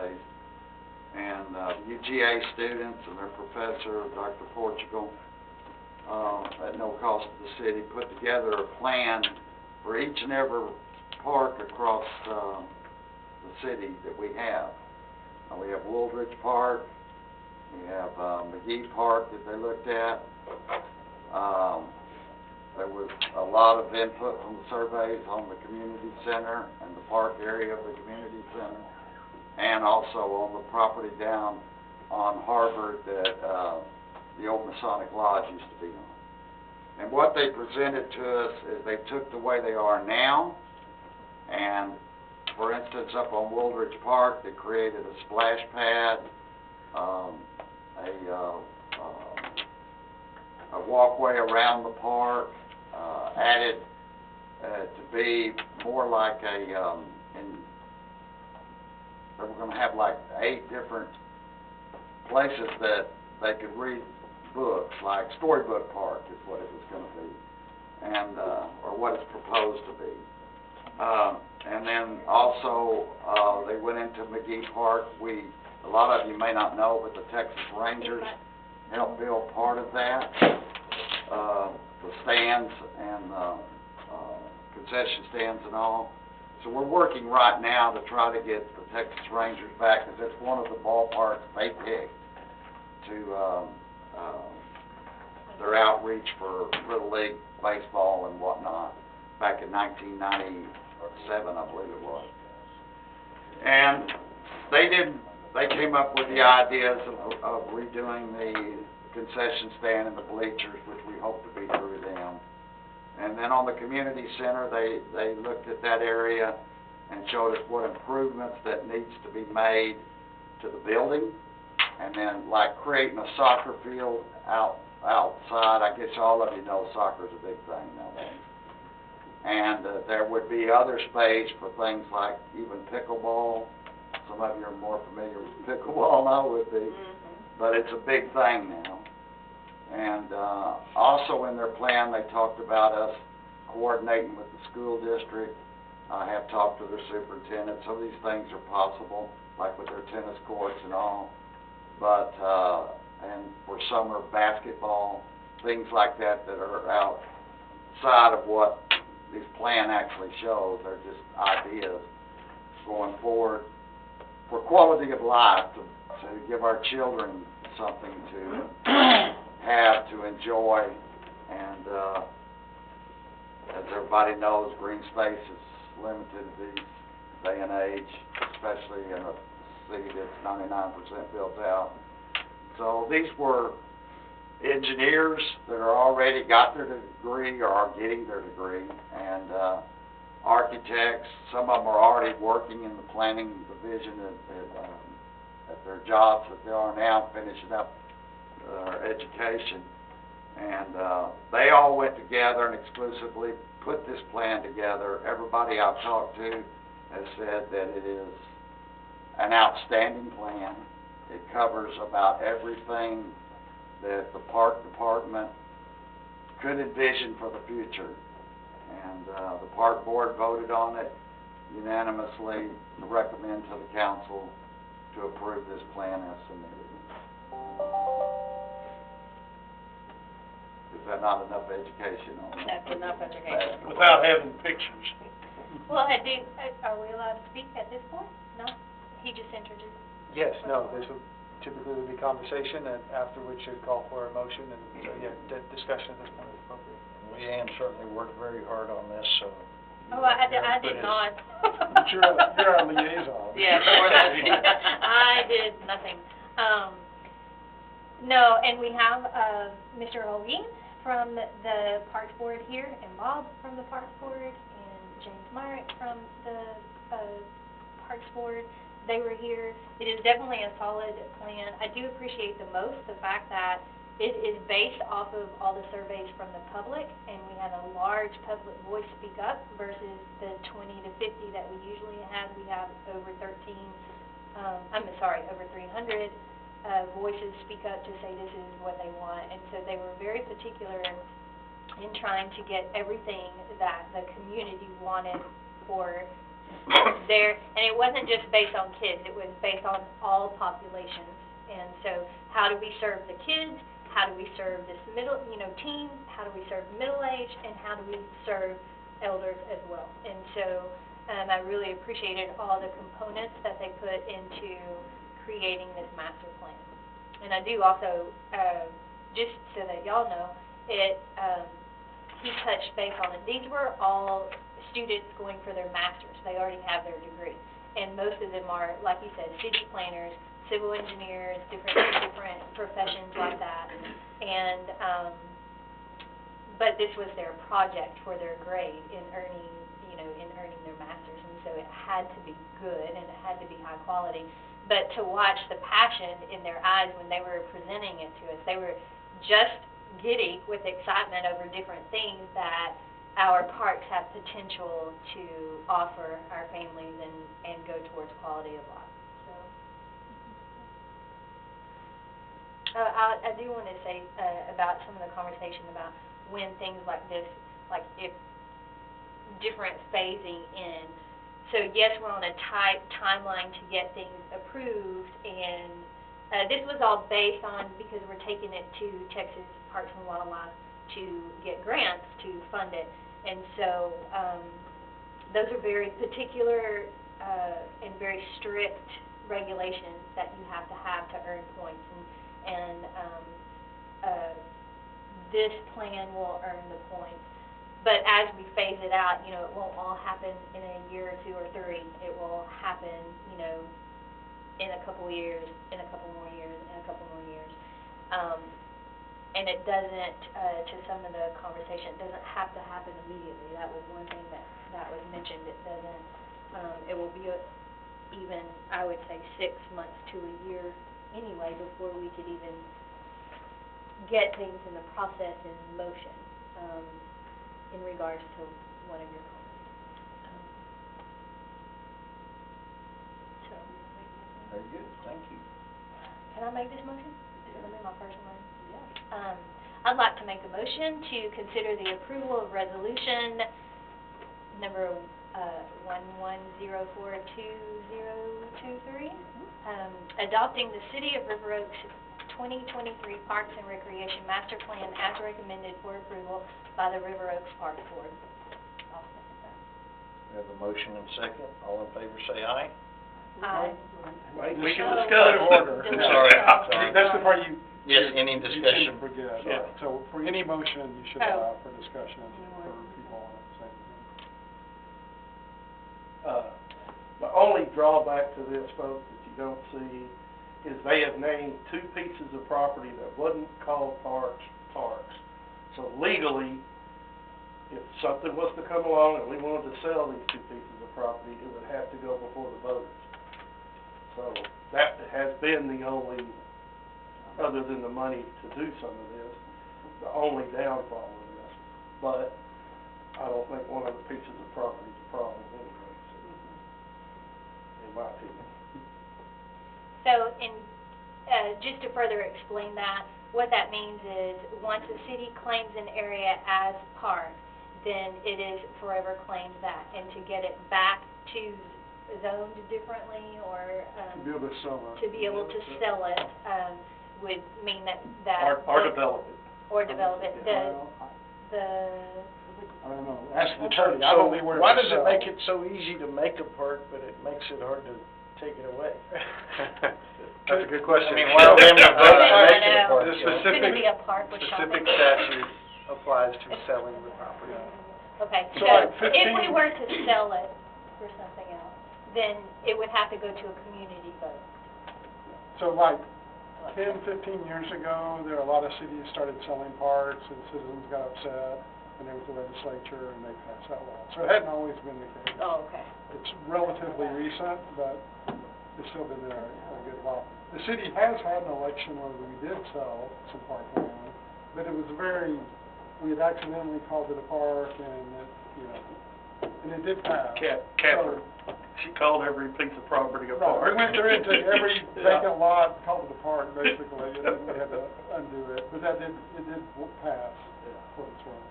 surveys. And the UGA students and their professor, Dr. Portugal, at no cost to the city, put together a plan for each and every park across the city that we have. We have Woolridge Park, we have McGee Park that they looked at. There was a lot of input from the surveys on the community center and the park area of the community center, and also on the property down on Harvard that the old Masonic Lodge used to be on. And what they presented to us is they took the way they are now, and for instance, up on Woolridge Park, they created a splash pad, a walkway around the park, added to be more like a, they were going to have like 8 different places that they could read books, like Storybook Park is what it was going to be, and or what it's proposed to be. And then also they went into McGee Park. A lot of you may not know, but the Texas Rangers helped build part of that, the stands and concession stands and all. So we're working right now to try to get the Texas Rangers back, because it's one of the ballparks they picked to their outreach for Little League baseball and whatnot back in 1997, I believe it was. And they came up with the ideas of redoing the concession stand and the bleachers, which we hope to be through them. And then on the community center, they looked at that area and showed us what improvements that needs to be made to the building, and then like creating a soccer field outside. I guess all of you know soccer's a big thing nowadays. And there would be other space for things like even pickleball. Some of you are more familiar with pickleball than I would be, but it's a big thing now. And also in their plan, they talked about us coordinating with the school district. I have talked to their superintendent. Some of these things are possible, like with their tennis courts and all. But, and for summer basketball, things like that that are outside of what this plan actually shows. They're just ideas going forward for quality of life, to give our children something to have, to enjoy. And as everybody knows, green space is limited these day and age, especially in a city that's 99% built out. So these were engineers that are already got their degree or are getting their degree, and architects. Some of them are already working in the planning division at their jobs that they are now, finishing up their education. And they all went together and exclusively put this plan together. Everybody I've talked to has said that it is an outstanding plan. It covers about everything that the park department could envision for the future. And the park board voted on it unanimously to recommend to the council to approve this plan as submitted. Is that not enough education on that? That's enough education. Without having pictures. Well, are we allowed to speak at this point? No? He just introduced. Yes, no, this would typically be conversation, and after which you'd call for a motion, and so, yeah, discussion at this point is appropriate. Leanne certainly worked very hard on this, so. Oh, I did not. But you're our liaison. Yeah, for that. I did nothing. No, and we have Mr. Holguin from the Parks Board here, and Bob from the Parks Board, and James Myrick from the Parks Board. They were here. It is definitely a solid plan. I do appreciate the most the fact that it is based off of all the surveys from the public, and we had a large public voice speak up versus the 20 to 50 that we usually have. We have over 300 voices speak up to say this is what they want, and so they were very particular in trying to get everything that the community wanted for there, and it wasn't just based on kids, it was based on all populations. And so, how do we serve the kids? How do we serve this teens? How do we serve middle-aged? And how do we serve elders as well? And so, I really appreciated all the components that they put into creating this master plan. And I do also, just so that y'all know, he touched base on it. These were all students going for their masters. They already have their degree. And most of them are, like you said, city planners, civil engineers, different professions like that. And, but this was their project for their grade in earning their masters. And so it had to be good and it had to be high quality. But to watch the passion in their eyes when they were presenting it to us, they were just giddy with excitement over different things that our parks have potential to offer our families and go towards quality of life. So, I do want to say about some of the conversation about when things like this, like if different phasing in. So yes, we're on a tight timeline to get things approved, and this was all based on, because we're taking it to Texas Parks and Wildlife to get grants to fund it. And so those are very particular and very strict regulations that you have to earn points. And this plan will earn the points. But as we phase it out, it won't all happen in a year or two or three. It will happen, in a couple years, in a couple more years, in a couple more years. And it doesn't, to some of the conversation, it doesn't have to happen immediately. That was one thing that was mentioned. It doesn't, it will be even, I would say, 6 months to a year anyway before we could even get things in the process in motion, in regards to one of your comments. So. Very good, thank you. Can I make this motion? Is it my first one? Yeah. I'd like to make a motion to consider the approval of resolution number 11042023, adopting the City of River Oaks 2023 Parks and Recreation Master Plan as recommended for approval by the River Oaks Park Board. I'll second that. We have a motion and second. All in favor say aye. Aye. We can So, discuss. Order. delay. Sorry. That's the part you. Yes, any You discussion? shouldn't forget. Yeah. So for any motion, you should Oh. allow for discussion for people on the same thing. The only drawback to this, folks, that you don't see, is they have named 2 pieces of property that wasn't called parks. So legally, if something was to come along and we wanted to sell these 2 pieces of property, it would have to go before the voters. So that has been the only, other than the money to do some of this, the only downfall of this. But I don't think one of the pieces of property is a problem anyway, so, in my opinion. So, just to further explain that, what that means is, once a city claims an area as park, then it is forever claimed that. And to get it back to zoned differently, or To be able to sell it. to be able to sell it, would mean that. Or develop it. Or develop it. Well, I don't know, ask the So, attorney, I don't know where why to does it sell. make it so easy to make a park, but it makes it hard to take it away? That's a good question. I mean, why don't we have a vote to I make it a know. park? The you know? It's gonna be a park with Specific shopping. statute applies to selling the property. Okay, So so like if we 15 were to sell it for something else, then it would have to go to a community vote. So like 10, 15 years ago, there were a lot of cities started selling parks, and citizens got upset, and there was a legislature, and they passed that law. So it hadn't always been the case. Oh, okay. It's relatively recent, but it's still been there a good while. The city has had an election where we did sell some parkland, but it was we had accidentally called it a park, and and it did pass. Catherine, she called every piece of property a Right, park. we went through into every Yeah. vacant lot, called it a park, basically, and then we had to undo it, but it did pass, for what it's worth.